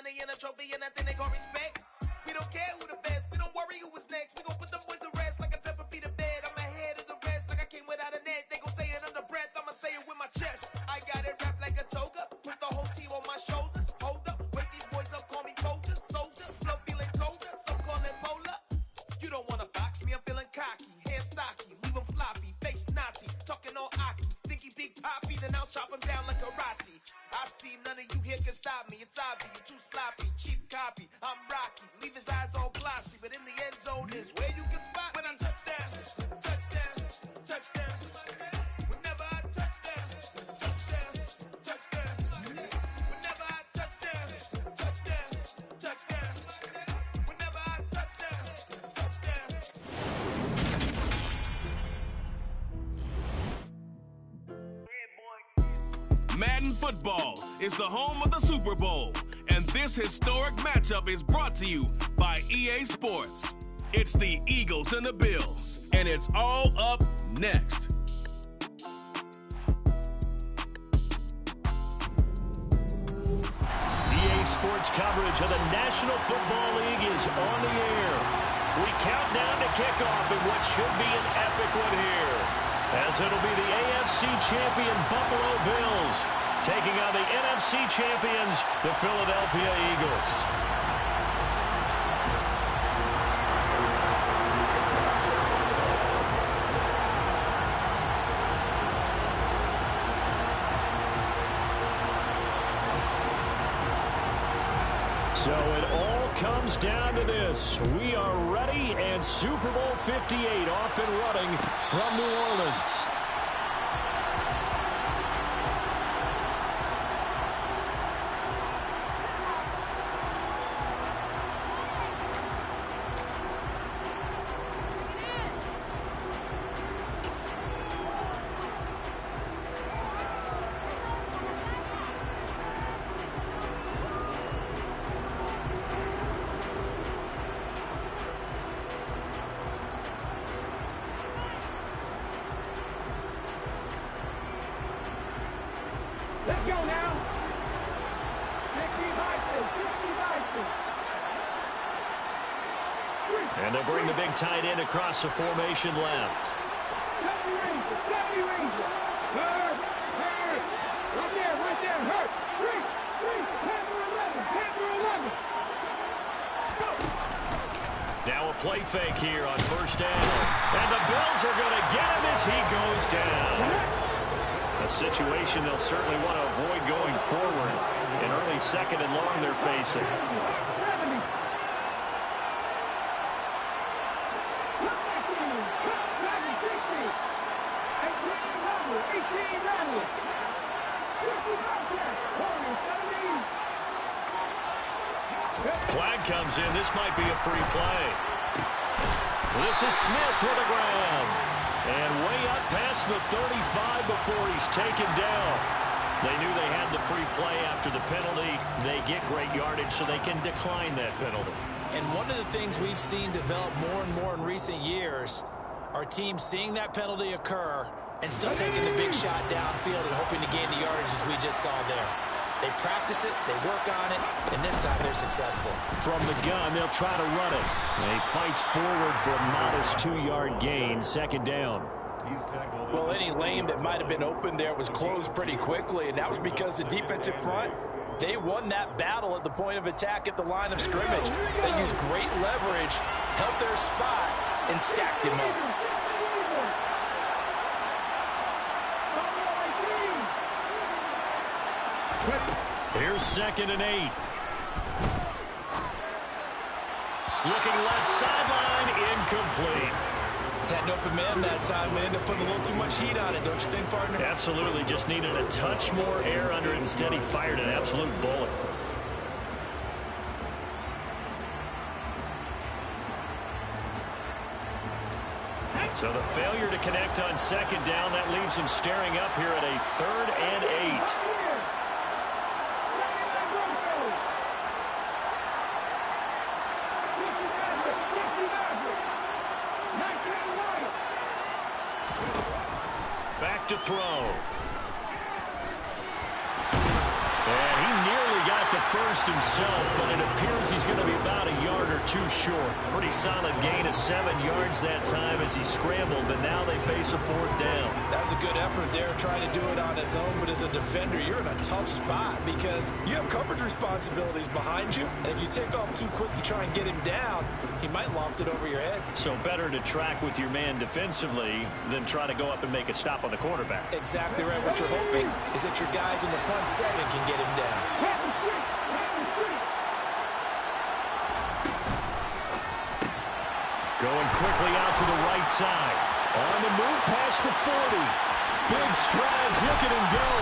money and a trophy and nothing they gon' respect. We don't care who the best, we don't worry who was next. We gon' put them boys to rest like a 10 feet of bed. I'm ahead of the rest like I came without a net. They gon' say it under breath, I'ma say it with my chest. I got it wrapped like a toga, put the whole team on my shoulders. Hold up, wake these boys up, call me Folger, soldier. Flow feeling colder, some call it polar. You don't wanna box me, I'm feeling cocky. Hair stocky, leave him floppy, face naughty. Talking all aki, think he big poppy, then I'll chop him down like karate. I see none of you here can stop me. It's obvious, you too sloppy, cheap copy. I'm Rocky, leave his eyes all glossy, but in the end zone is where you can spot when I touchdown, touchdown, touchdown. Whenever I touchdown, touchdown, touchdown. Whenever I touchdown, touchdown, touchdown. Whenever I touchdown, touchdown. Madden Football is the home of the Super Bowl, and this historic matchup is brought to you by EA Sports. It's the Eagles and the Bills, and it's all up next. EA Sports coverage of the National Football League is on the air. We count down to kickoff in what should be an epic one here, as it'll be the AFC champion Buffalo Bills taking on the NFC champions, the Philadelphia Eagles. So it all comes down to this. We are ready, and Super Bowl 58 off and running from New Orleans. Let's go now. 60 And they bring the big tight end across the formation left. 70 Ranger. Hurt. Right there, hurt. 3, Panther 11. Go. Now a play fake here on first down. And the Bills are going to get him as he goes down. A situation they'll certainly want to avoid going forward. An early second and long they're facing. Flag comes in. This might be a free play. This is Smith to the ground. And way up past the 35 before he's taken down. They knew they had the free play after the penalty. They get great yardage so they can decline that penalty. And one of the things we've seen develop more and more in recent years are teams seeing that penalty occur and still taking the big shot downfield and hoping to gain the yardage as we just saw there. They practice it, they work on it, and this time they're successful. From the gun, they'll try to run it. He fights forward for a modest 2-yard gain, second down. Well, any lane that might have been open there was closed pretty quickly, and that was because the defensive front, they won that battle at the point of attack at the line of scrimmage. They used great leverage, held their spot, and stacked him up. Here's 2nd and 8. Looking left sideline, incomplete. Had an open man that time. We ended up putting a little too much heat on it, don't you think, partner? Absolutely. Just needed a touch more air under it. Instead, he fired an absolute bullet. So the failure to connect on second down, that leaves him staring up here at a 3rd and 8. Back to throw. And he nearly got the first himself, but it appears he's going to be about a yard or two short. Pretty solid gain of 7 yards that time as he scrambled, but now they face a 4th down. That was a good effort there, trying to do it on his own, but as a defender, you're in a tough spot because you have coverage responsibilities behind you, and if you take off too quick to try and get him down, he might loft it over your head. So better to track with your man defensively than try to go up and make a stop on the quarterback. Exactly right. What you're hoping is that your guys in the front 7 can get him down. Going quickly out to the right side. On the move past the 40. Big strides, look at him go.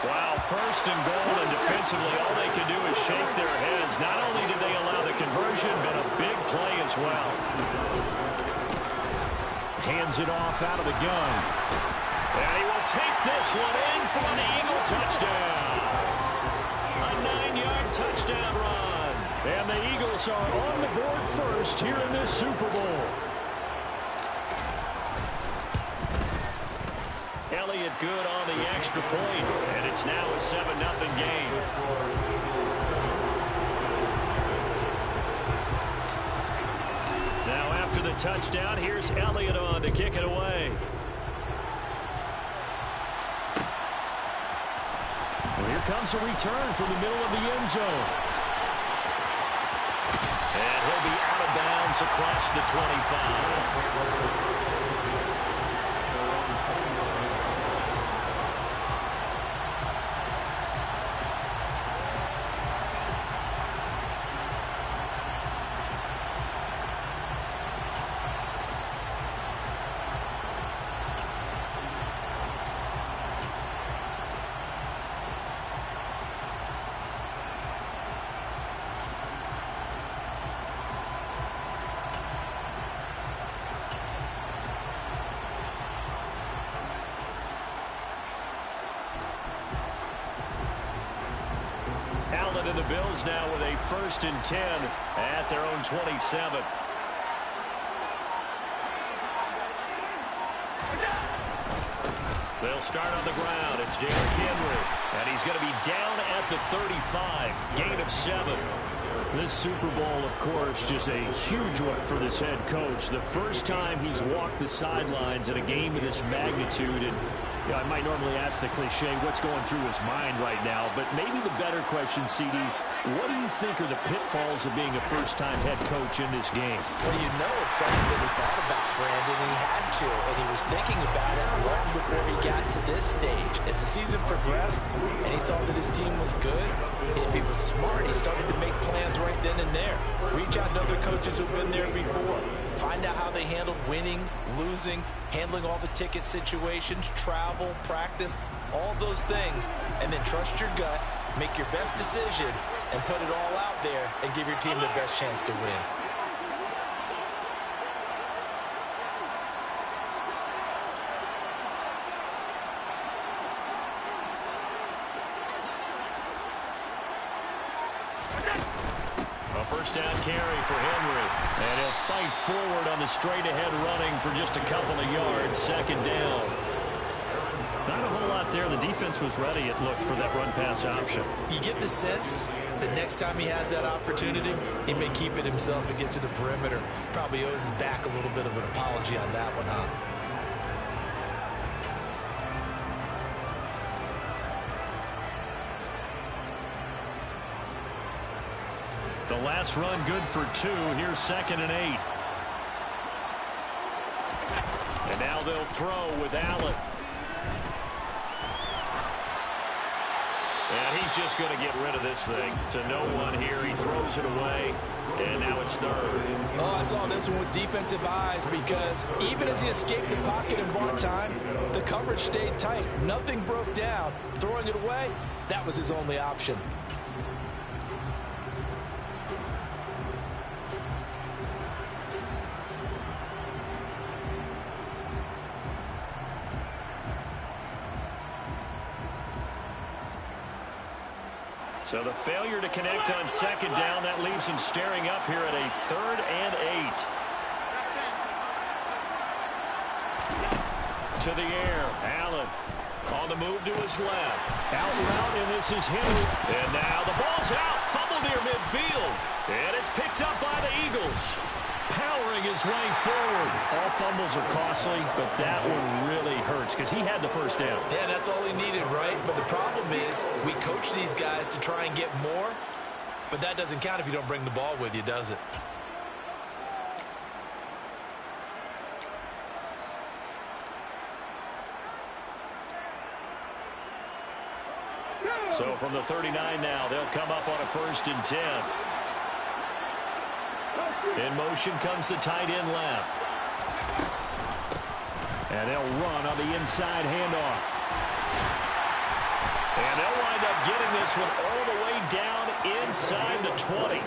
Wow, 1st and goal, and defensively all they can do is shake their heads. Not only did they allow the conversion, but a big play as well. Hands it off out of the gun. And he will take this one in for an Eagle touchdown. A 9-yard touchdown run. And the Eagles are on the board first here in this Super Bowl. Elliott good on the extra point, and it's now a 7-0 game. Now after the touchdown, here's Elliott on to kick it away. Well, here comes a return from the middle of the end zone. And he'll be out of bounds across the 25. Allen and the Bills now with a 1st and 10 at their own 27. They'll start on the ground. It's Derrick Henry, and he's going to be down at the 35. Gain of 7. This Super Bowl, of course, just a huge one for this head coach. The first time he's walked the sidelines in a game of this magnitude. And you know, I might normally ask the cliche, what's going through his mind right now? But maybe the better question, CD, what do you think are the pitfalls of being a first-time head coach in this game? Well, you know it's something that he thought about, Brandon, and he had to, and he was thinking about it long before he got to this stage. As the season progressed and he saw that his team was good, if he was smart, he started to make plans right then and there. Reach out to other coaches who've been there before. Find out how they handled winning, losing, handling all the ticket situations, travel, practice, all those things, and then trust your gut, make your best decision, and put it all out there and give your team the best chance to win. A first down carry for Henry. And he'll fight forward on the straight-ahead running for just a couple of yards. 2nd down. Not a whole lot there. The defense was ready, it looked, for that run-pass option. You get the sense that next time he has that opportunity, he may keep it himself and get to the perimeter. Probably owes his back a little bit of an apology on that one, huh? The last run good for 2. Here's 2nd and 8. And now they'll throw with Allen. And he's just going to get rid of this thing to no one here. He throws it away, and now it's 3rd. Oh, I saw this one with defensive eyes because even as he escaped the pocket and bought time, the coverage stayed tight. Nothing broke down. Throwing it away, that was his only option. So the failure to connect on 2nd down, that leaves him staring up here at a 3rd and 8. To the air, Allen on the the move to his left. Out route, and this is Henry. And now the ball's out. Fumble near midfield. And it's picked up by the Eagles. Powering his way forward. All fumbles are costly, but that one really hurts because he had the first down. Yeah, that's all he needed, right? But the problem is we coach these guys to try and get more, but that doesn't count if you don't bring the ball with you, does it? So from the 39 now, they'll come up on a 1st and 10. In motion comes the tight end left. And they'll run on the inside handoff. And they'll wind up getting this one all the way down inside the 20.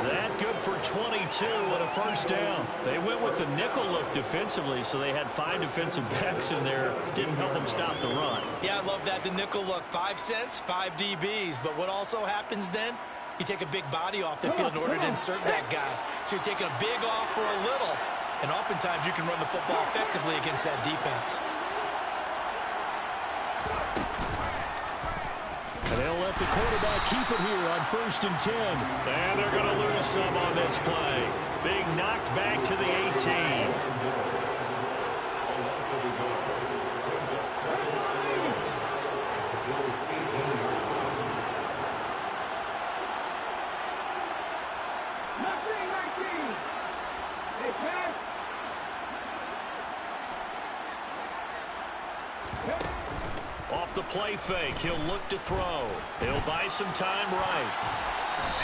That good for 22 and a first down. They went with the nickel look defensively, so they had 5 defensive backs in there. Didn't help them stop the run. Yeah, I love that. The nickel look, 5 cents, 5 DBs. But what also happens then? You take a big body off the field in order to insert that guy. So you're taking a big off for a little. And oftentimes you can run the football effectively against that defense. And they'll let the quarterback keep it here on 1st and 10. And they're going to lose some on this play. Being knocked back to the 18. Off the play fake, he'll look to throw. He'll buy some time right.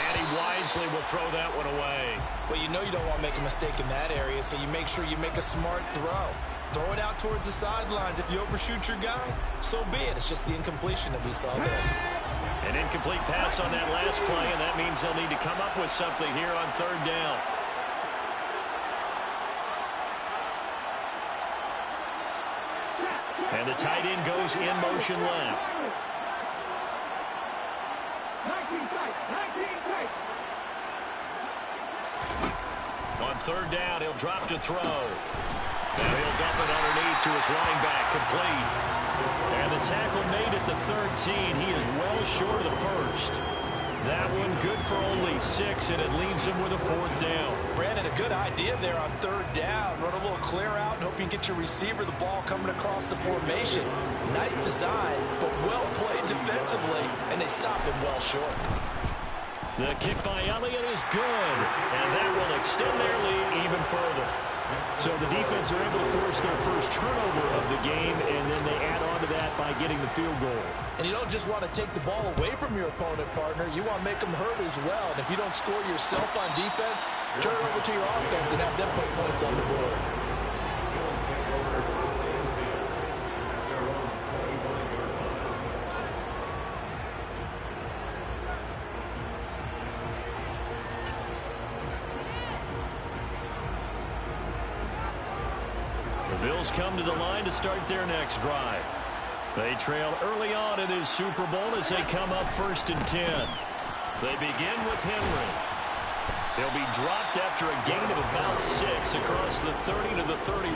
And he wisely will throw that one away. Well, you know you don't want to make a mistake in that area, so you make sure you make a smart throw. Throw it out towards the sidelines. If you overshoot your guy, so be it. It's just the incompletion that we saw there. An incomplete pass on that last play, and that means they'll need to come up with something here on 3rd down. And the tight end goes in motion left. On 3rd down, he'll drop to throw. Now he'll dump it underneath to his running back, complete. And the tackle made at the 13. He is well short of the first. That one good for only 6, and it leaves him with a 4th down. Brandon, a good idea there on 3rd down. Run a little clear out and hope you can get your receiver the ball coming across the formation. Nice design, but well played defensively, and they stopped him well short. The kick by Elliott is good, and that will extend their lead even further. So the defense are able to force their first turnover of the game, and then they add on to that by getting the field goal. And you don't just want to take the ball away from your opponent, partner. You want to make them hurt as well. And if you don't score yourself on defense, turn it over to your offense and have them put points on the board. Bills come to the line to start their next drive. They trail early on in this Super Bowl as they come up 1st and 10. They begin with Henry. He'll be dropped after a gain of about 6 across the 30 to the 31.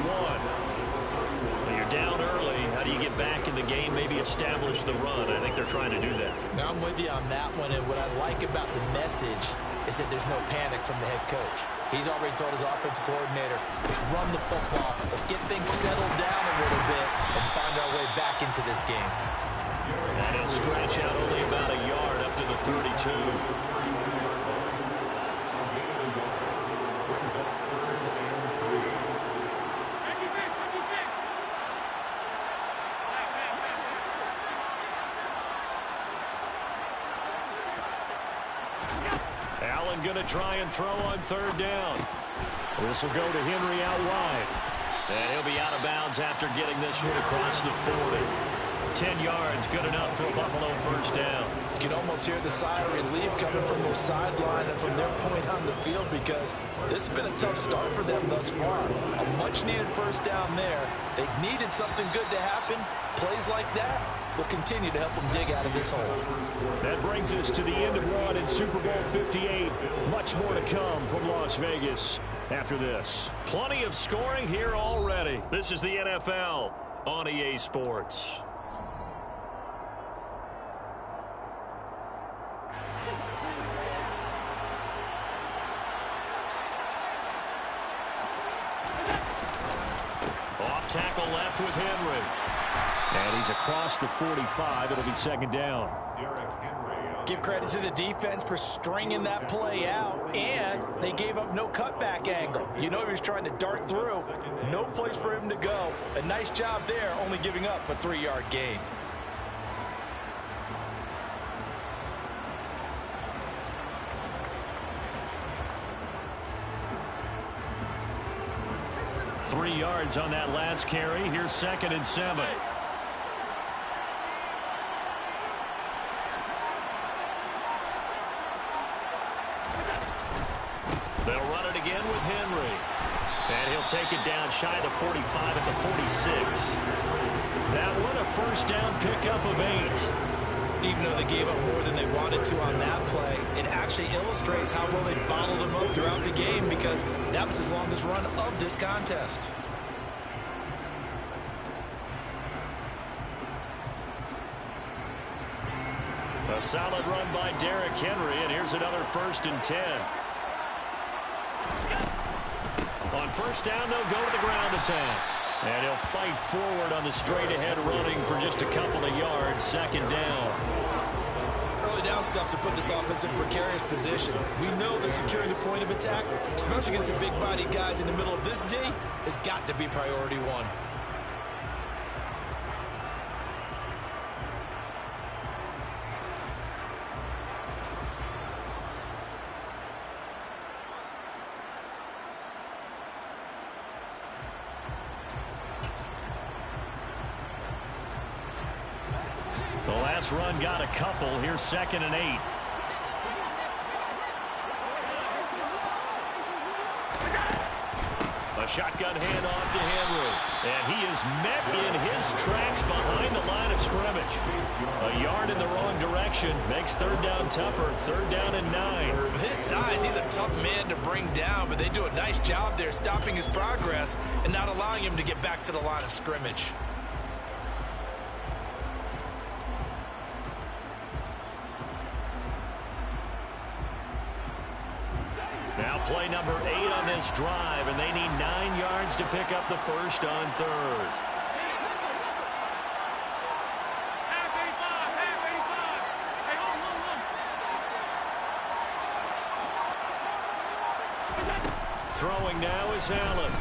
When you're down early, how do you get back in the game, maybe establish the run? I think they're trying to do that. Now I'm with you on that one, and what I like about the message is that there's no panic from the head coach. He's already told his offensive coordinator, let's run the football, let's get things settled down a little bit and find our way back into this game. And he'll scratch out only about a yard up to the 32. Allen going to try and throw on 3rd down. This will go to Henry out wide. And he'll be out of bounds after getting this one across the 40. 10 yards, good enough for a Buffalo first down. You can almost hear the sigh of relief coming from their sideline and from their point on the field because this has been a tough start for them thus far. A much-needed first down there. They needed something good to happen. Plays like that will continue to help them dig out of this hole. That brings us to the end of one in Super Bowl 58. Much more to come from Las Vegas after this. Plenty of scoring here already. This is the NFL on EA Sports. tackle left with Henry. And he's across the 45. It'll be second down. Give credit to the defense for stringing that play out, and they gave up no cutback angle. You know he was trying to dart through. No place for him to go. A nice job there, only giving up a 3-yard gain. Three yards on that last carry. Here's 2nd and 7. They'll run it again with Henry. And he'll take it down shy of the 45 at the 46. That one a first down pickup of 8. Even though they gave up more than they wanted to on that play, it actually illustrates how well they bottled them up throughout the game, because that was his longest run of this contest. A solid run by Derrick Henry, and here's another 1st and 10. On first down, they'll go to the ground attack. And he'll fight forward on the straight-ahead running for just a couple of yards. 2nd down. Early down stuff to put this offense in precarious position. We know that securing the point of attack, especially against the big-bodied guys in the middle of this D, has got to be priority 1. Run got a couple. Here's 2nd and 8. A shotgun handoff to Henry. And he is met in his tracks behind the line of scrimmage. A yard in the wrong direction makes 3rd down tougher. 3rd down and 9. With his size, he's a tough man to bring down, but they do a nice job there stopping his progress and not allowing him to get back to the line of scrimmage. Now play number 8 on this drive, and they need 9 yards to pick up the first on 3rd. Throwing now is Allen.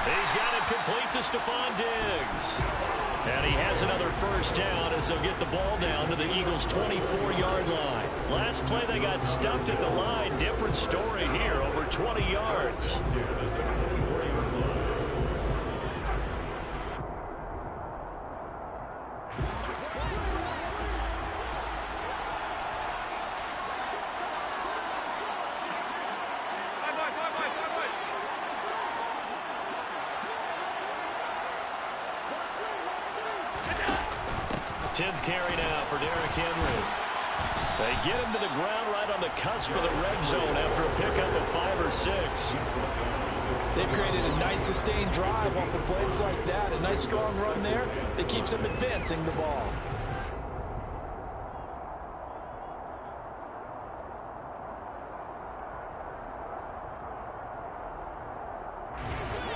He's got it complete to Stephon Diggs. And he has another first down as they'll get the ball down to the Eagles' 24-yard line. Last play they got stuffed at the line. Different story here, over 20 yards. Carry now for Derrick Henry. They get him to the ground right on the cusp of the red zone after a pickup of 5 or 6. They've created a nice sustained drive off of plays like that. A nice strong run there that keeps them advancing the ball.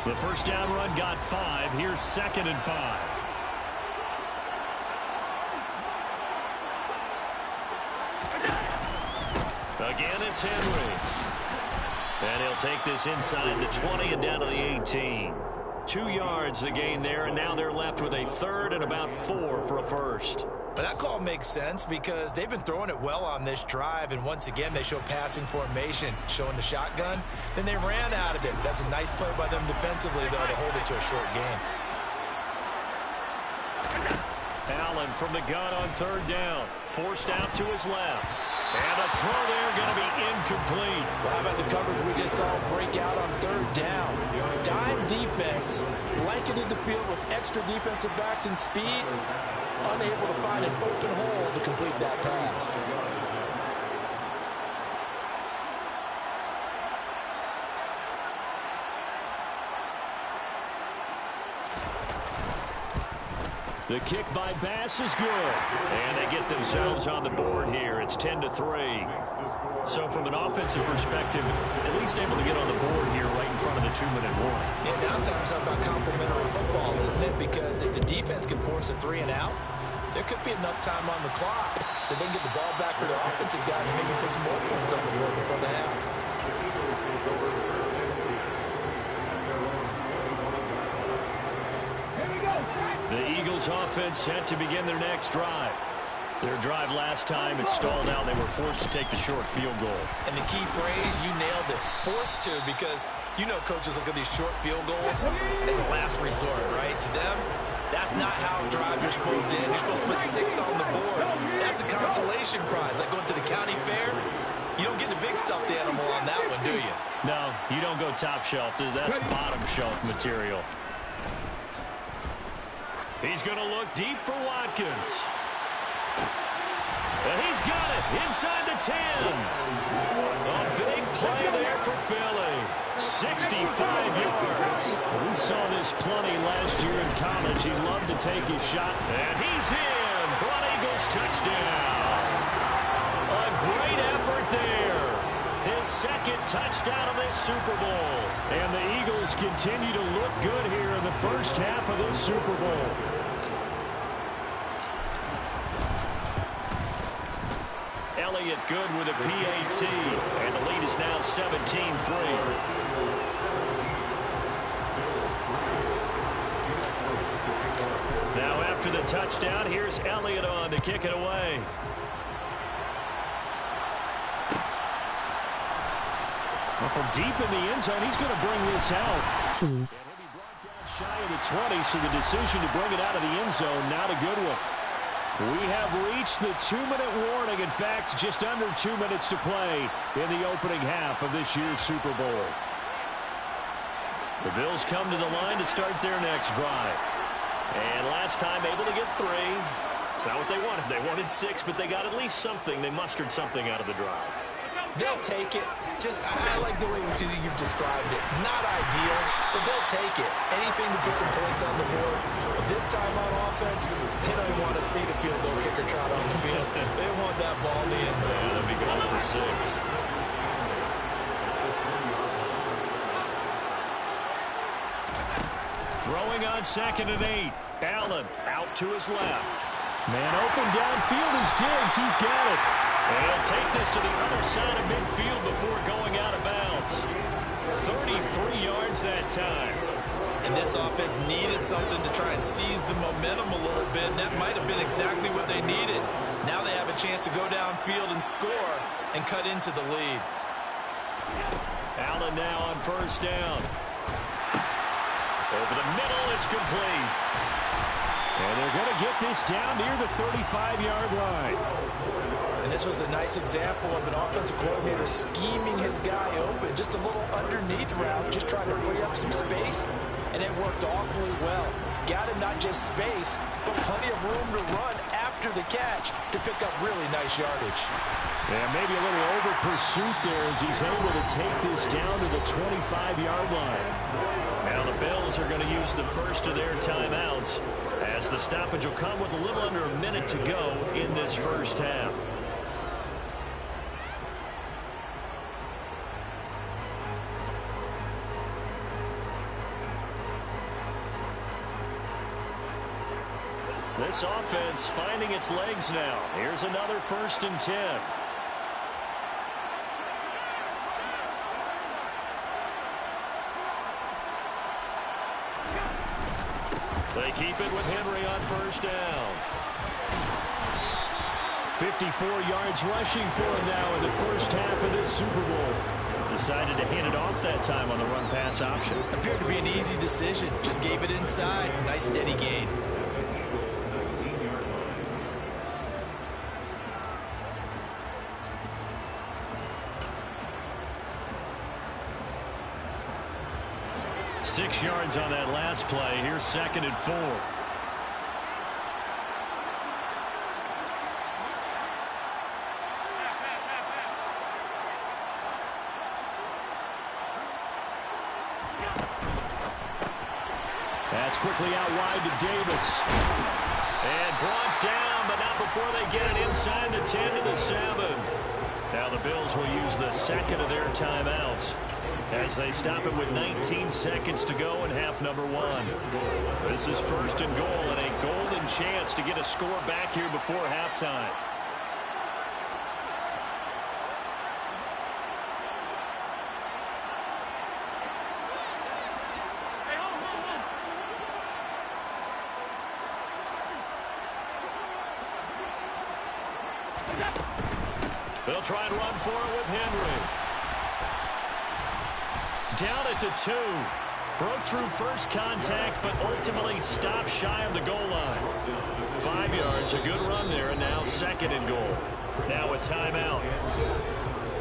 The first down run got 5. Here's 2nd and 5. Again, it's Henry. And he'll take this inside the 20 and down to the 18. 2 yards the gain there, and now they're left with a 3rd and about 4 for a first. But that call makes sense because they've been throwing it well on this drive, and once again they show passing formation, showing the shotgun. Then they ran out of it. That's a nice play by them defensively, though, to hold it to a short gain. Allen from the gun on 3rd down. Forced out to his left. And a throw there going to be incomplete. Well, how about the coverage we just saw break out on 3rd down? Dime defense, blanketed the field with extra defensive backs and speed, unable to find an open hole to complete that pass. The kick by Bass is good. And they get themselves on the board here. It's 10-3. So from an offensive perspective, at least able to get on the board here right in front of the 2-minute warning. Yeah, now it's time to talk about complementary football, isn't it? Because if the defense can force a 3 and out, there could be enough time on the clock that they can get the ball back for their offensive guys and maybe put some more points on the board before the half. The Eagles offense set to begin their next drive. Their drive last time, it stalled out. They were forced to take the short field goal. And the key phrase, you nailed it, forced to, because you know coaches look at these short field goals as a last resort, right? To them, that's not how drives are supposed to end. You're supposed to put 6 on the board. That's a consolation prize. Like going to the county fair, you don't get the big stuffed animal on that one, do you? No, you don't go top shelf. That's bottom shelf material. He's going to look deep for Watkins. And he's got it inside the 10. A big play there for Philly. 65 yards. We saw this plenty last year in college. He loved to take his shot. And he's in for an Eagles touchdown. A great effort there. His second touchdown of this Super Bowl. And the Eagles continue to look good here in the first half of this Super Bowl. Elliott good with a PAT, and the lead is now 17-3. Now after the touchdown, here's Elliott on to kick it away. Well, from deep in the end zone, he's going to bring this out. And he'll be brought down shy of the 20, so the decision to bring it out of the end zone, not a good one. We have reached the 2-minute warning. In fact, just under 2 minutes to play in the opening half of this year's Super Bowl. The Bills come to the line to start their next drive. And last time able to get 3. It's not what they wanted. They wanted 6, but they got at least something. They mustered something out of the drive. They'll take it. I like the way you've described it. Not ideal, but they'll take it. Anything to put some points on the board. But this time on offense, they don't even want to see the field goal kicker trot on the field. They want that ball in the end zone. Yeah, they'll be going for 6. Throwing on 2nd and 8. Allen out to his left. Man open downfield is Diggs. He's got it. And he'll take this to the other side of midfield before going out of bounds. 33 yards that time. And this offense needed something to try and seize the momentum a little bit, and that might have been exactly what they needed. Now they have a chance to go downfield and score and cut into the lead. Allen now on 1st down. Over the middle, it's complete. And they're going to get this down near the 35-yard line. And this was a nice example of an offensive coordinator scheming his guy open. Just a little underneath route, just trying to free up some space, and it worked awfully well. Got him not just space, but plenty of room to run after the catch to pick up really nice yardage. Yeah, maybe a little over pursuit there as he's able to take this down to the 25-yard line. Now the Bills are going to use the first of their timeouts as the stoppage will come with a little under a minute to go in this first half. This offense finding its legs now. Here's another 1st and 10. They keep it with Henry on 1st down. 54 yards rushing for him now in the first half of this Super Bowl. Decided to hand it off that time on the run-pass option. Appeared to be an easy decision. Just gave it inside. Nice steady gain. Six yards on that last play. Here's 2nd and 4. That's quickly out wide to Davis. And brought down, but not before they get it inside the 10 to the 7. Now the Bills will use the second of their timeouts as they stop it with 19 seconds to go in half number 1. This is first and goal and a golden chance to get a score back here before halftime. They'll try and run for it with Henry. Down at the 2. Broke through first contact, but ultimately stopped shy of the goal line. 5 yards, a good run there, and now second and goal. Now a timeout.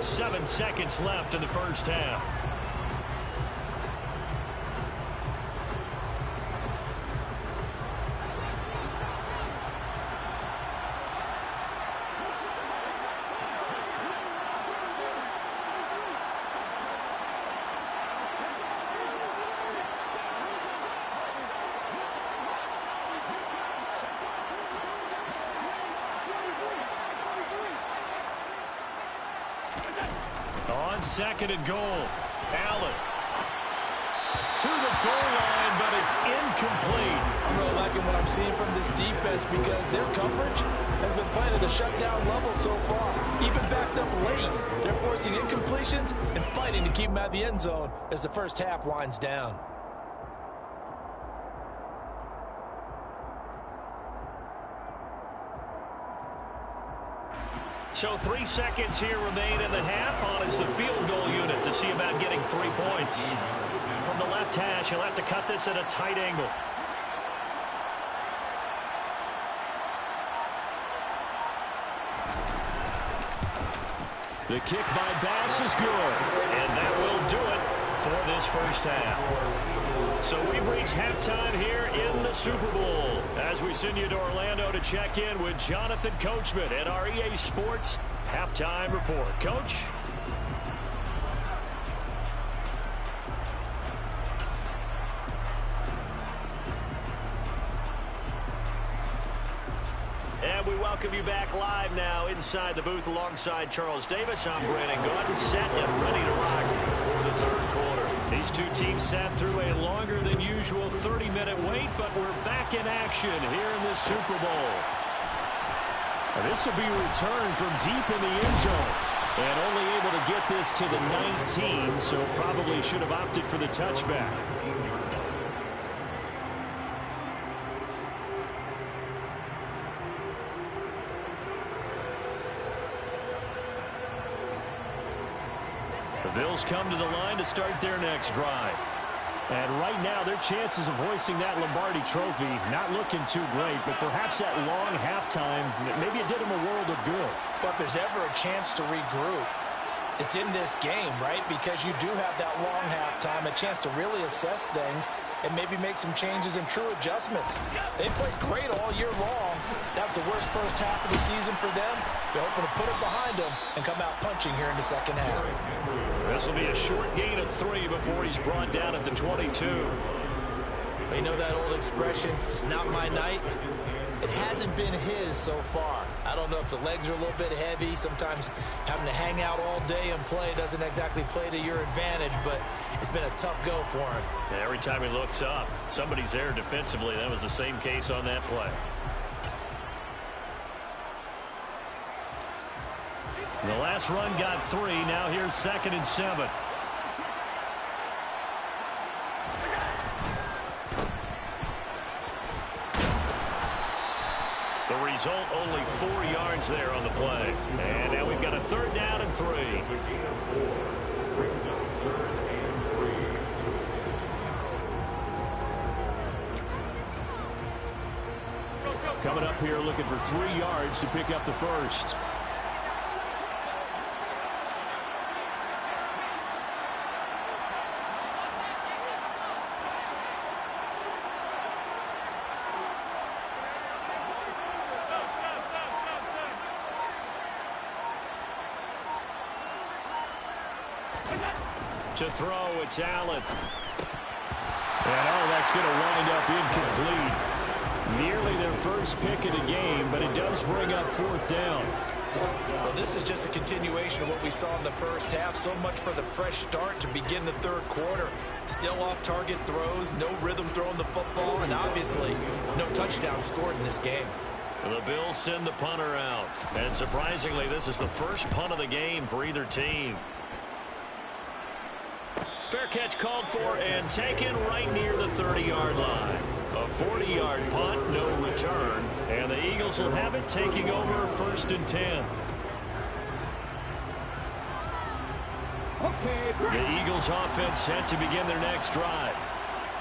7 seconds left in the first half. On second and goal, Allen to the goal line, but it's incomplete. I'm really liking what I'm seeing from this defense because their coverage has been playing at a shutdown level so far. Even backed up late, they're forcing incompletions and fighting to keep them at the end zone as the first half winds down. So 3 seconds here remain in the half. On is the field goal unit to see about getting 3 points. From the left hash, he'll have to cut this at a tight angle. The kick by Bass is good. And that will do it for this first half. So we've reached halftime here in the Super Bowl as we send you to Orlando to check in with Jonathan Coachman at our EA Sports Halftime Report. Coach? And we welcome you back live now inside the booth alongside Charles Davis. I'm Brandon Gaudin, set and ready to rock for the third quarter. These two teams sat through a longer than usual 30-minute wait, but we're back in action here in the Super Bowl. And this will be returned from deep in the end zone. And only able to get this to the 19, so probably should have opted for the touchback. The Bills come to the line to start their next drive. And right now, their chances of hoisting that Lombardi trophy not looking too great, but perhaps that long halftime, maybe it did them a world of good. But if there's ever a chance to regroup, it's in this game, right? Because you do have that long halftime, a chance to really assess things and maybe make some changes and true adjustments. They played great all year long. That was the worst first half of the season for them. They're hoping to put it behind them and come out punching here in the second half. This will be a short gain of 3 before he's brought down at the 22. You know that old expression, it's not my night? It hasn't been his so far. I don't know if the legs are a little bit heavy. Sometimes having to hang out all day and play doesn't exactly play to your advantage, but it's been a tough go for him. Yeah, every time he looks up, somebody's there defensively. That was the same case on that play. The last run got 3. Now here's 2nd and 7. The result, only 4 yards there on the play. And now we've got a 3rd down and 3. Coming up here looking for 3 yards to pick up the first. To throw, it's Allen. And oh, that's going to wind up incomplete. Nearly their first pick of the game, but it does bring up 4th down. Well, this is just a continuation of what we saw in the first half. So much for the fresh start to begin the third quarter. Still off-target throws, no rhythm throwing the football, and obviously no touchdown scored in this game. The Bills send the punter out. And surprisingly, this is the first punt of the game for either team. Fair catch called for and taken right near the 30-yard line. A 40-yard punt, no return. And the Eagles will have it, taking over 1st and 10. The Eagles offense set to begin their next drive.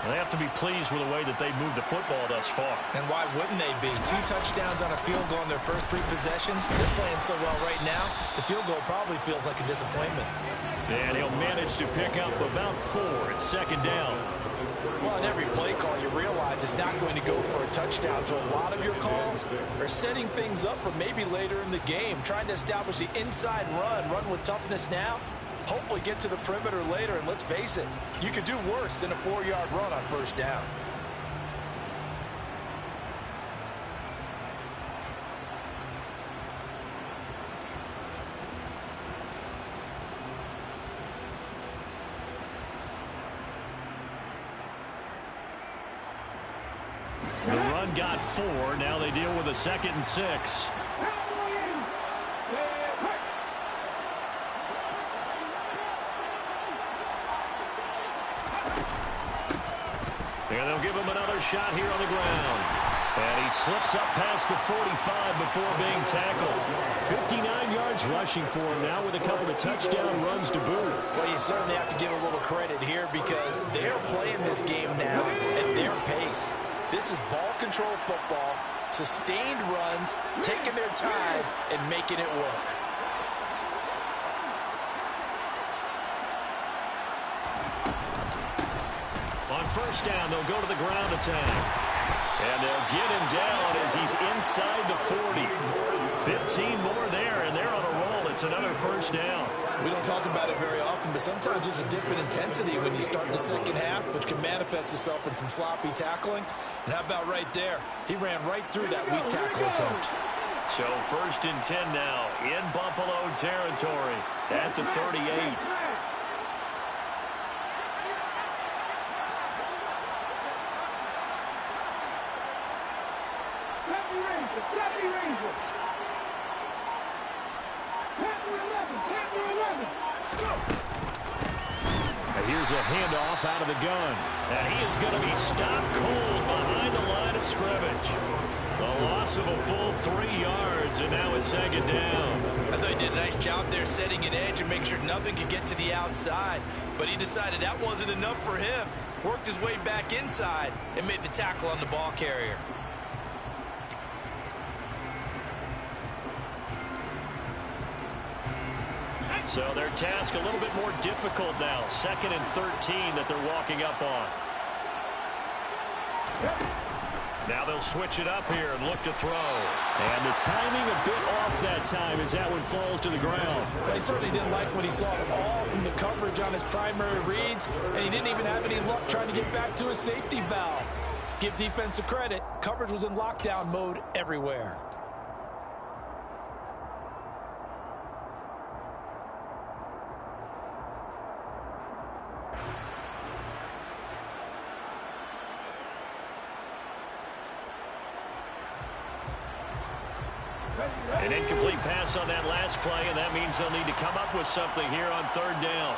They have to be pleased with the way that they moved the football thus far. And why wouldn't they be? 2 touchdowns on a field goal in their first 3 possessions. They're playing so well right now, the field goal probably feels like a disappointment. And he'll manage to pick up about 4 at 2nd down. Well, in every play call, you realize it's not going to go for a touchdown. So a lot of your calls are setting things up for maybe later in the game, trying to establish the inside run with toughness now. Hopefully get to the perimeter later, and let's face it, you could do worse than a 4-yard run on 1st down. The run got 4. Now they deal with a 2nd and 6. And they'll give him another shot here on the ground. And he slips up past the 45 before being tackled. 59 yards rushing for him now with a couple of touchdown runs to boot. Well, you certainly have to give a little credit here because they're playing this game now at their pace. This is ball control football, sustained runs, taking their time, and making it work. On 1st down, they'll go to the ground attack. And they'll get him down as he's inside the 40. 15 more there, and they're on a roll. It's another 1st down. We don't talk about it very often, but sometimes there's a dip in intensity when you start the second half, which can manifest itself in some sloppy tackling. And how about right there? He ran right through that weak tackle attempt. So 1st and 10 now in Buffalo territory at the 38. Here's a handoff out of the gun. And he is going to be stopped cold behind the line of scrimmage. A loss of a full 3 yards, and now it's 2nd down. I thought he did a nice job there setting an edge and make sure nothing could get to the outside. But he decided that wasn't enough for him. Worked his way back inside and made the tackle on the ball carrier. So their task a little bit more difficult now. 2nd and 13 that they're walking up on. Now they'll switch it up here and look to throw. And the timing a bit off that time as that one falls to the ground. Well, he certainly didn't like when he saw it all from the coverage on his primary reads, and he didn't even have any luck trying to get back to his safety valve. Give defense a credit. Coverage was in lockdown mode everywhere. An incomplete pass on that last play, and that means they'll need to come up with something here on 3rd down.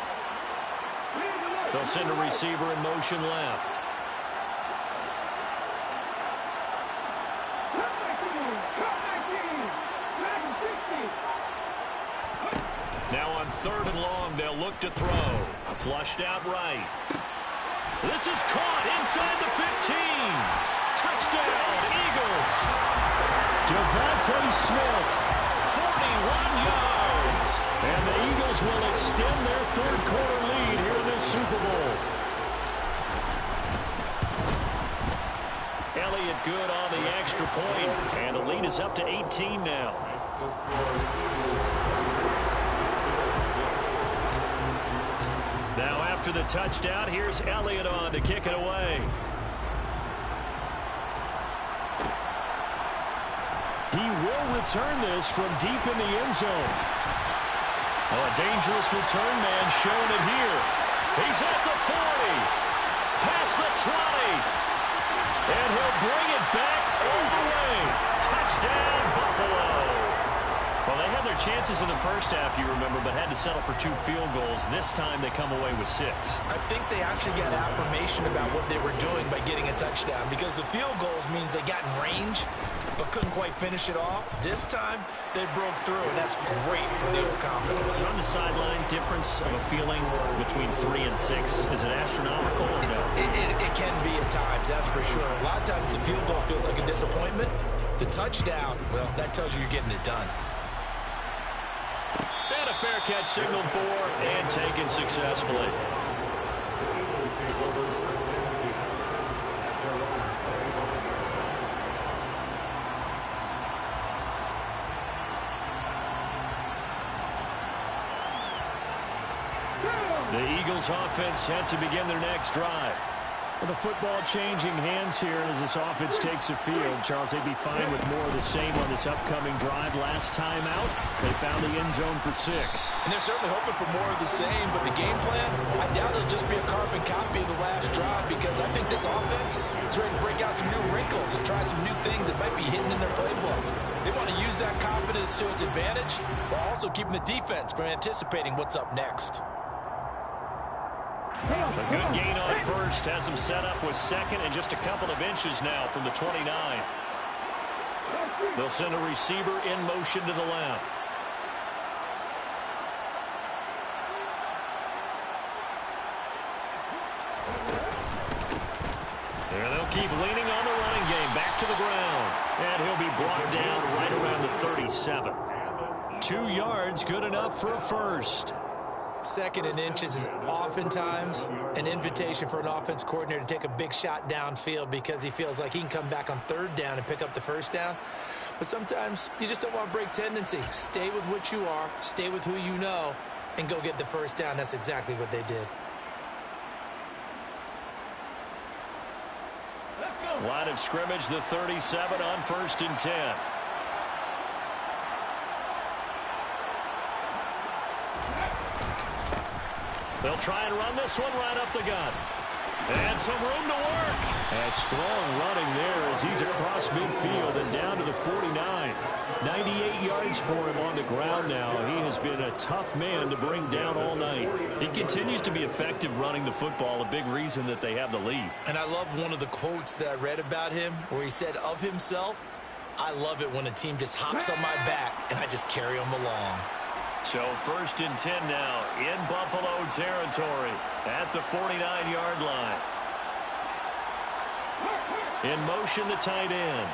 They'll send a receiver in motion left. Now on 3rd and long, they'll look to throw. Flushed out right. This is caught inside the 15. Touchdown, Eagles. Devontae Smith, 41 yards. And the Eagles will extend their 3rd quarter lead here in this Super Bowl. Elliott good on the extra point, and the lead is up to 18 now. Now after the touchdown, here's Elliott on to kick it away. will return this from deep in the end zone. Oh, a dangerous return man showing it here. He's at the 40, past the 20, and he'll bring it back all the way. Touchdown, Buffalo. Well, they had their chances in the first half, you remember, but had to settle for 2 field goals. This time they come away with 6. I think they actually got affirmation about what they were doing by getting a touchdown, because the field goals means they got in range but couldn't quite finish it off. This time they broke through, and that's great for the old confidence. On the sideline, difference of a feeling between 3 and 6, is it astronomical or no? It can be at times, that's for sure. A lot of times the field goal feels like a disappointment. The touchdown, well, that tells you you're getting it done. And a fair catch signaled for and taken successfully. The Eagles offense set to begin their next drive. Well, the football changing hands here as this offense takes the field. Charles, they'd be fine with more of the same on this upcoming drive. Last time out, they found the end zone for 6. And they're certainly hoping for more of the same, but the game plan, I doubt it'll just be a carbon copy of the last drive, because I think this offense is ready to break out some new wrinkles and try some new things that might be hidden in their playbook. They want to use that confidence to its advantage while also keeping the defense from anticipating what's up next. A good gain on first has them set up with second and just a couple of inches now from the 29. They'll send a receiver in motion to the left. And they'll keep leaning on the running game. Back to the ground. And he'll be brought down right around the 37. 2 yards, good enough for a first. Second and inches is oftentimes an invitation for an offense coordinator to take a big shot downfield because he feels like he can come back on 3rd down and pick up the first down. But sometimes you just don't want to break tendency. Stay with what you are, stay with who you know, and go get the first down. That's exactly what they did. Line of scrimmage, the 37 on 1st and 10. They'll try and run this one right up the gut. And some room to work. And strong running there as he's across midfield and down to the 49. 98 yards for him on the ground now. He has been a tough man to bring down all night. He continues to be effective running the football, a big reason that they have the lead. And I love one of the quotes that I read about him where he said of himself, "I love it when a team just hops on my back and I just carry them along." So 1st and 10 now in Buffalo territory at the 49-yard line. In motion, the tight end.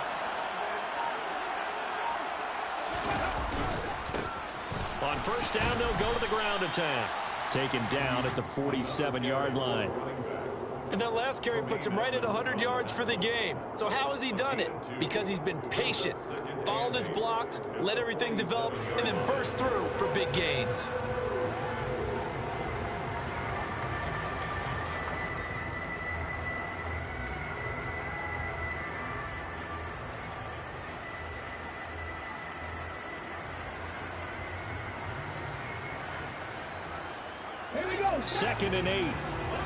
On 1st down, they'll go to the ground attack. Taken down at the 47-yard line. And that last carry puts him right at 100 yards for the game. So how has he done it? Because he's been patient, followed his blocks, let everything develop, and then burst through for big gains. Here we go. 2nd and 8.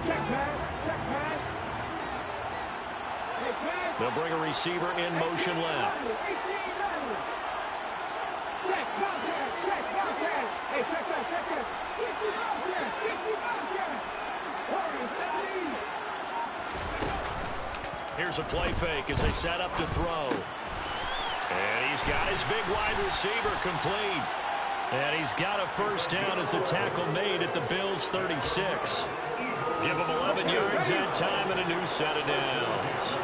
Check pass. Check pass. Hey, pass. They'll bring a receiver in motion left. Check contact. Check contact. Hey, check that. Check that. 50 contact. 50 contact. Here's a play fake as they set up to throw. And he's got his big wide receiver complete. And he's got a first down as the tackle made at the Bills' 36. Give him 11 yards that time and a new set of downs.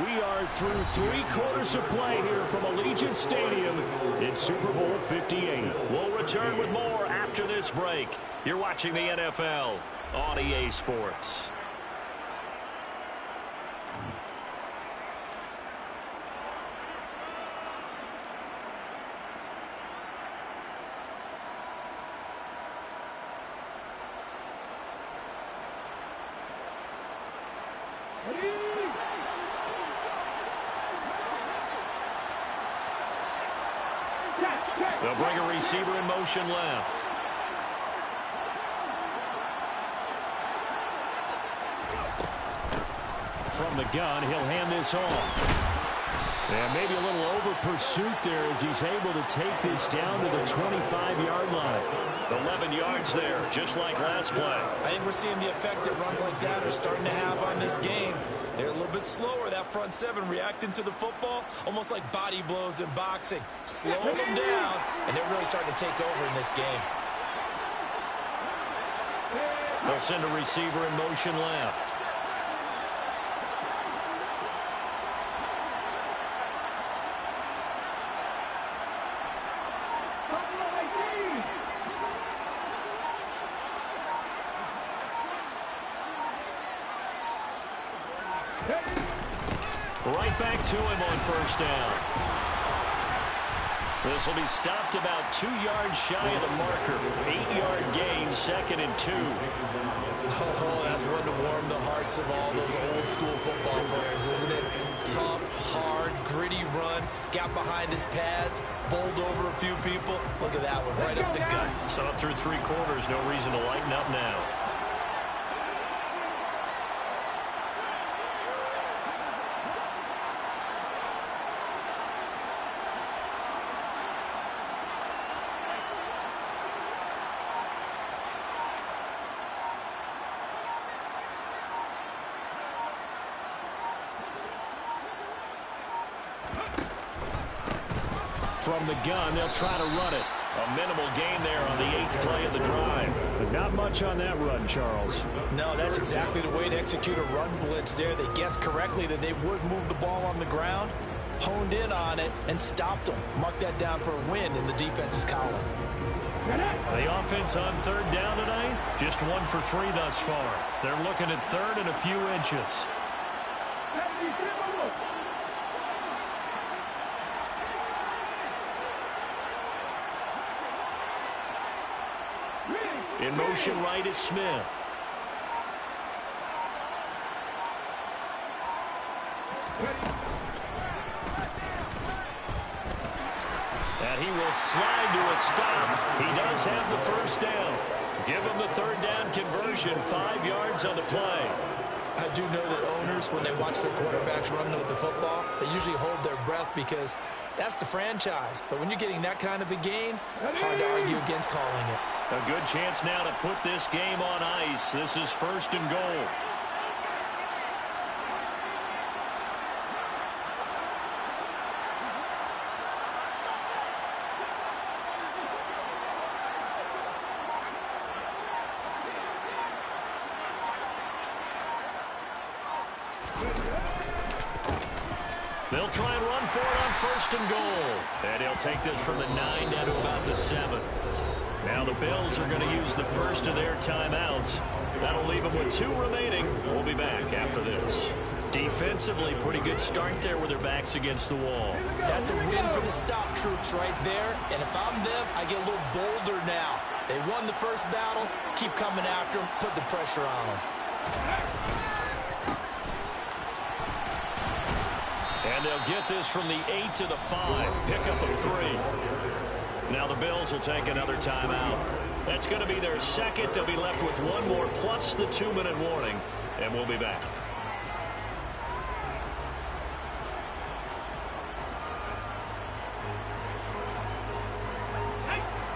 We are through 3 quarters of play here from Allegiant Stadium in Super Bowl 58. We'll return with more after this break. You're watching the NFL on EA Sports. They'll bring a receiver in motion left. From the gun, he'll hand this off. And maybe a little over pursuit there as he's able to take this down to the 25-yard line. 11 yards there, just like last play. I think we're seeing the effect that runs like that are starting to have on this game. They're a little bit slower, that front seven, reacting to the football, almost like body blows in boxing. Slowing them down, and they're really starting to take over in this game. They'll send a receiver in motion left. Right back to him on first down. This will be stopped about 2 yards shy of the marker. 8-yard gain, 2nd and 2. Oh, that's one to warm the hearts of all those old school football players, isn't it? Tough, hard, gritty run. Got behind his pads, bowled over a few people. Look at that one, right up the gut. So up through 3 quarters, no reason to lighten up now. From the gun, they'll try to run it. A minimal gain there on the 8th play of the drive. But not much on that run, Charles. No, that's exactly the way to execute a run blitz there. They guessed correctly that they would move the ball on the ground, honed in on it, and stopped them. Mark that down for a win in the defense's column. The offense on 3rd down tonight, just 1 for 3 thus far. They're looking at 3rd and a few inches. In motion right is Smith. And he will slide to a stop. He does have the first down. Give him the 3rd down conversion, 5 yards on the play. I do know that owners, when they watch their quarterbacks running with the football, they usually hold their breath because that's the franchise. But when you're getting that kind of a gain, hard to argue against calling it. A good chance now to put this game on ice. This is 1st and goal. They'll try and run for it on 1st and goal. And he'll take this from the 9 down to about the 7. Now the Bills are going to use the first of their timeouts. That'll leave them with 2 remaining. We'll be back after this. Defensively, pretty good start there with their backs against the wall. That's a win for the stop troops right there. And if I'm them, I get a little bolder now. They won the first battle. Keep coming after them. Put the pressure on them. And they'll get this from the 8 to the 5. Pickup of 3. Now the Bills will take another timeout. That's going to be their 2nd. They'll be left with 1 more plus the 2-minute warning. And we'll be back.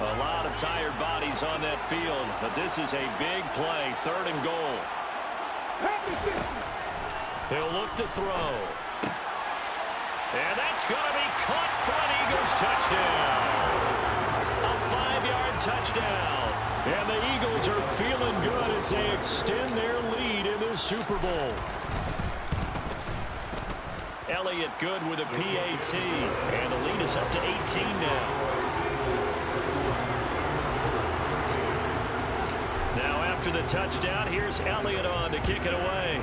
A lot of tired bodies on that field. But this is a big play. 3rd and goal. He'll look to throw. And that's going to be caught for an Eagles touchdown. A 5-yard touchdown. And the Eagles are feeling good as they extend their lead in this Super Bowl. Elliott good with a PAT. And the lead is up to 18 now. Now after the touchdown, here's Elliott on to kick it away.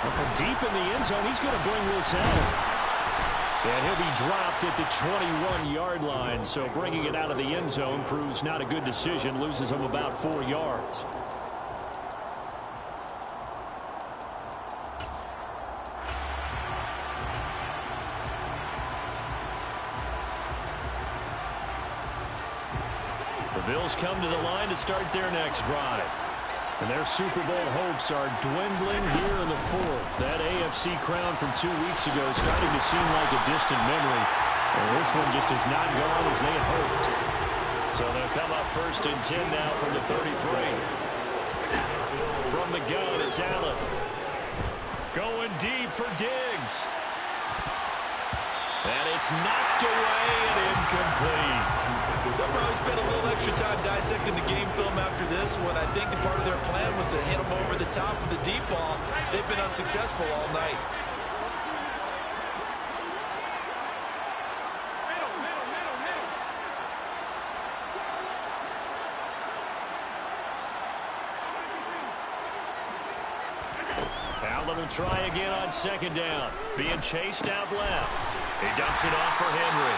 From deep in the end zone, he's going to bring this out. And he'll be dropped at the 21-yard line, so bringing it out of the end zone proves not a good decision, loses him about 4 yards. The Bills come to the line to start their next drive. And their Super Bowl hopes are dwindling here in the fourth. That AFC crown from 2 weeks ago is starting to seem like a distant memory. And this one just has not gone as they had hoped. So they'll come up 1st and 10 now from the 33. From the gun, it's Allen. Going deep for Diggs. And it's knocked away and incomplete. They'll probably spend a little extra time dissecting the game film after this one. I think part of their plan was to hit them over the top of the deep ball. They've been unsuccessful all night. Allen will try again on 2nd down. Being chased out left. He dumps it off for Henry.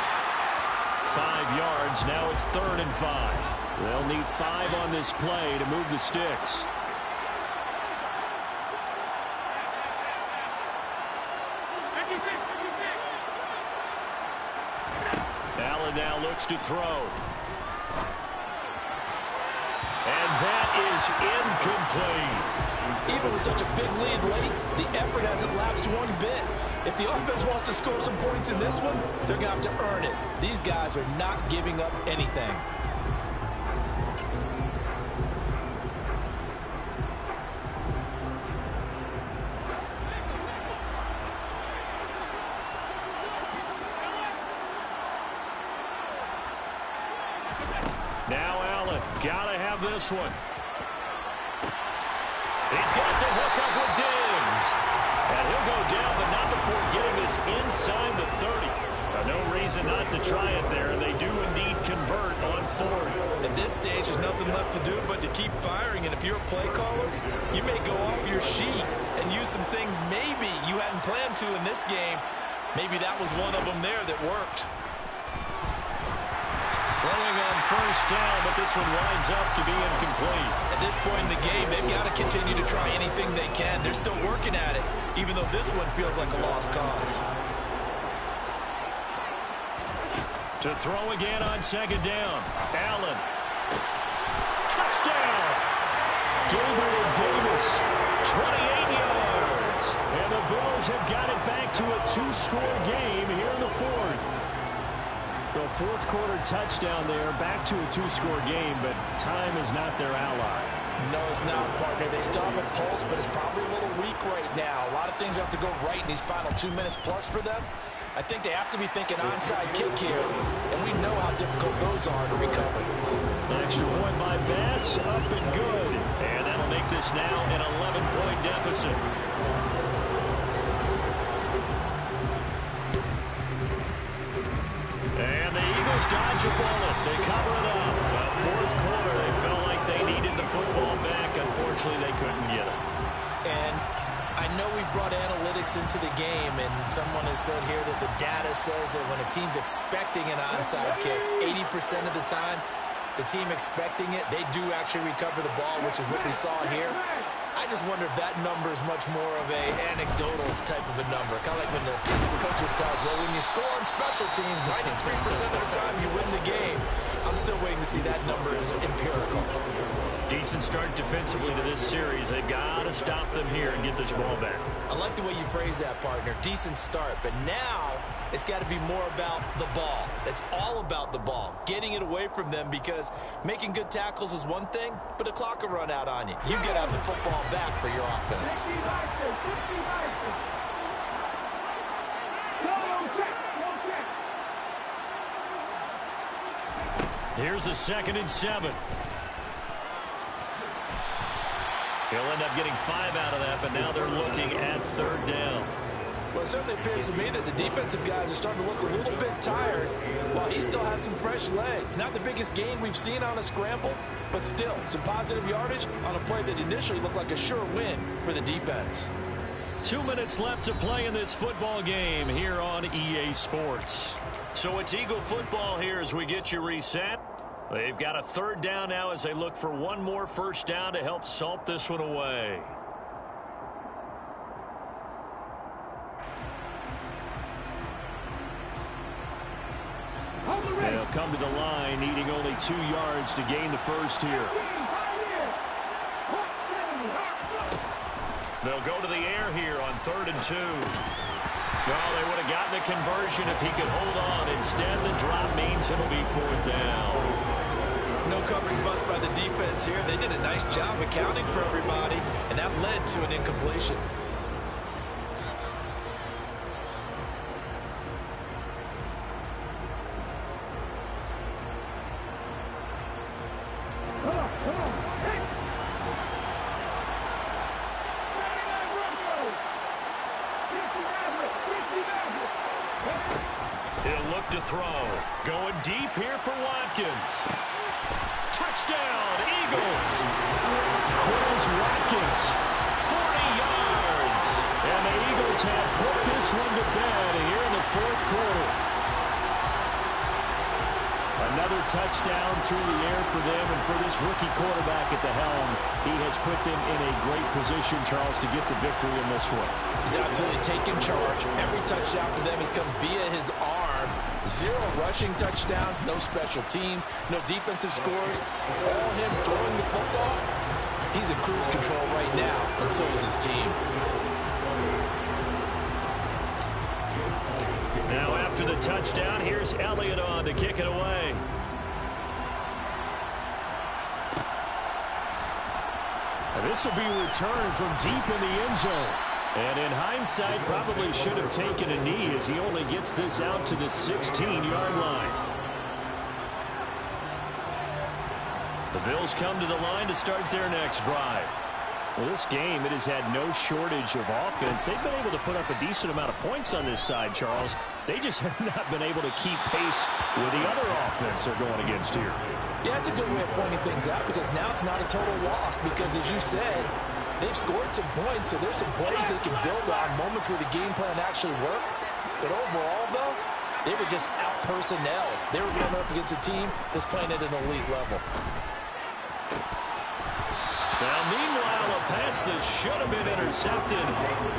5 yards. Now it's 3rd and 5. They'll need 5 on this play to move the sticks. Allen now looks to throw. And that is incomplete. Even with such a big lead late, the effort hasn't lapsed one bit. If the offense wants to score some points in this one, they're going to have to earn it. These guys are not giving up anything. Now Allen, gotta have this one. He's got to hook up with Diggs. And he'll go down, but not before getting this inside the 30. No reason not to try it there, and they do indeed convert on 4th. At this stage, there's nothing left to do but to keep firing. And if you're a play caller, you may go off your sheet and use some things maybe you hadn't planned to in this game. Maybe that was one of them there that worked. Throwing on 1st down, but this one winds up to be incomplete. At this point in the game, they've got to continue to try anything they can. They're still working at it, even though this one feels like a lost cause. To throw again on 2nd down. Allen. Touchdown! Gabriel Davis, 28 yards. And the Bills have got it back to a 2-score game here in the 4th. The 4th quarter touchdown there, back to a 2-score game, but time is not their ally. No, it's not, partner. They still have a pulse, but it's probably a little weak right now. A lot of things have to go right in these final 2 minutes plus for them. I think they have to be thinking onside kick here, and we know how difficult those are to recover. An extra point by Bass, up and good. And that'll make this now an 11-point deficit. And the Eagles dodge a bullet. They cover it up. Well, 4th quarter, they felt like they needed the football back. Unfortunately, they couldn't get it. And I know we brought analytics into the game, and someone has said here that the data says that when a team's expecting an onside kick, 80% of the time, the team expecting it, they do actually recover the ball, which is what we saw here. I just wonder if that number is much more of a anecdotal type of a number. Kind of like when the coaches tell us, well, when you score on special teams, 93% of the time you win the game. I'm still waiting to see that number as empirical. Decent start defensively to this series. They've got to stop them here and get this ball back. I like the way you phrase that, partner. Decent start, but now it's got to be more about the ball. It's all about the ball, getting it away from them, because making good tackles is one thing, but the clock will run out on you. You got to have the football back for your offense. Here's a 2nd and 7. He'll end up getting 5 out of that, but now they're looking at 3rd down. Well, it certainly appears to me that the defensive guys are starting to look a little bit tired while he still has some fresh legs. Not the biggest gain we've seen on a scramble, but still some positive yardage on a play that initially looked like a sure win for the defense. 2 minutes left to play in this football game here on EA Sports. So it's Eagle football here as we get you reset. They've got a third down now as they look for one more first down to help salt this one away. They'll come to the line, needing only 2 yards to gain the first here. They'll go to the air here on 3rd and 2. Well, they would have gotten a conversion if he could hold on. Instead, the drop means it'll be 4th down. No coverage bust by the defense here. They did a nice job accounting for everybody, and that led to an incompletion. He'll look to throw. Going deep here for Watkins. Touchdown, Eagles. Quez Watkins, 40 yards. And the Eagles have put this one to bed here in the 4th quarter. Another touchdown through the air for them, and for this rookie quarterback at the helm, he has put them in a great position, Charles, to get the victory in this one. He's absolutely taken charge. Every touchdown for them has come via his arm. 0 rushing touchdowns, no special teams, no defensive scores. All him throwing the football. He's in cruise control right now, and so is his team. Now after the touchdown, here's Elliott on to kick it away. This will be returned from deep in the end zone. And in hindsight, probably should have taken a knee as he only gets this out to the 16-yard line. The Bills come to the line to start their next drive. Well, this game, it has had no shortage of offense. They've been able to put up a decent amount of points on this side, Charles. They just have not been able to keep pace with the other offense they're going against here. Yeah, it's a good way of pointing things out because now it's not a total loss because, as you said, they've scored some points, so there's some plays they can build on, moments where the game plan actually worked. But overall, though, they were just out-personnel. They were going up against a team that's playing at an elite level. Now, meanwhile, a pass that should have been intercepted,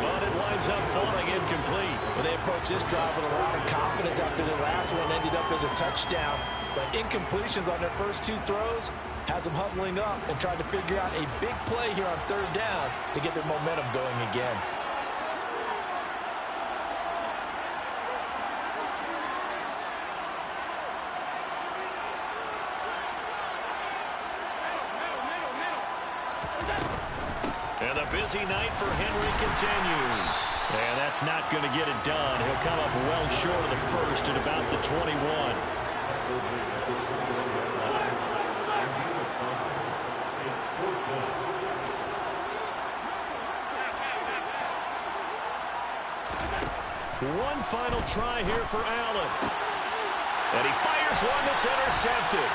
but it winds up falling incomplete. Well, they approached this drive with a lot of confidence after their last one ended up as a touchdown. But incompletions on their first 2 throws has them huddling up and trying to figure out a big play here on 3rd down to get their momentum going again. And the busy night for Henry continues. And that's not going to get it done. He'll come up well short of the first at about the 21. One final try here for Allen. And he fires one that's intercepted.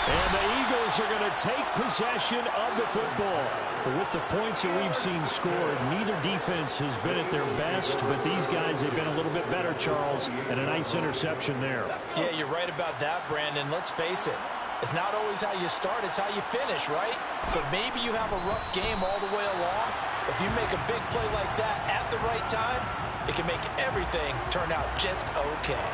And the Eagles are going to take possession of the football. With the points that we've seen scored, neither defense has been at their best, but these guys have been a little bit better, Charles, and a nice interception there. Yeah, you're right about that, Brandon. Let's face it. It's not always how you start, it's how you finish, right? So maybe you have a rough game all the way along. If you make a big play like that at the right time, it can make everything turn out just okay.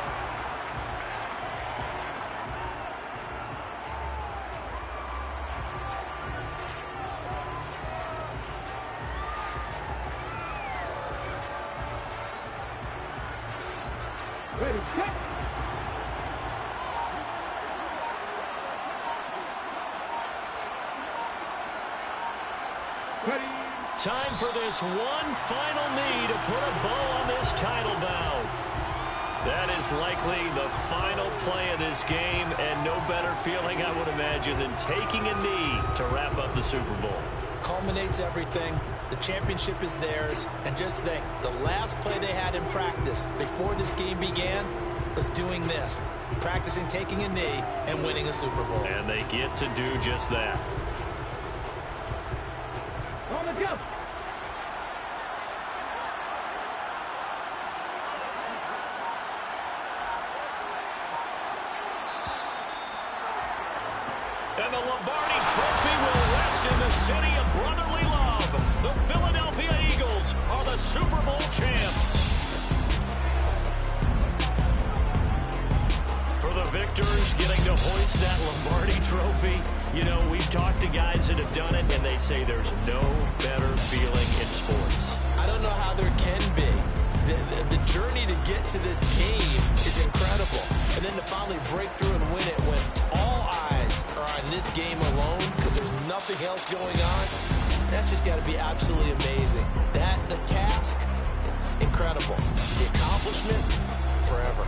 Ready, set. Ready. Time for this one final knee to put a bow on this title bout. That is likely the final play of this game, and no better feeling, I would imagine, than taking a knee to wrap up the Super Bowl. Culminates everything. The championship is theirs. And just think, the last play they had in practice before this game began was doing this, practicing taking a knee and winning a Super Bowl. And they get to do just that. On the jump. And the Lombardi Trophy will rest in the city of brotherly love. The Philadelphia Eagles are the Super Bowl champs. For the victors, getting to hoist that Lombardi Trophy, you know, we've talked to guys that have done it, and they say there's no better feeling in sports. I don't know how there can be. The journey to get to this game is incredible. And then to finally break through and win it when all eyes are on this game alone because there's nothing else going on, that's just got to be absolutely amazing. The task, incredible. The accomplishment, forever.